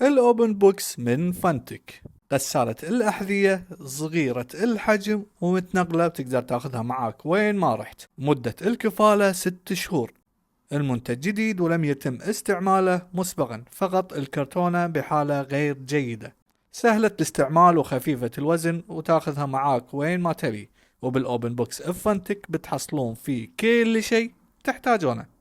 الأوبن بوكس من فانتك، غسالة الأحذية صغيرة الحجم ومتنقلة، بتقدر تاخذها معاك وين ما رحت. مدة الكفالة 6 شهور. المنتج جديد ولم يتم استعماله مسبقا، فقط الكرتونة بحالة غير جيدة. سهلة الاستعمال وخفيفة الوزن وتاخذها معاك وين ما تبي. وبالأوبن بوكس فانتك بتحصلون فيه كل شيء تحتاجونه.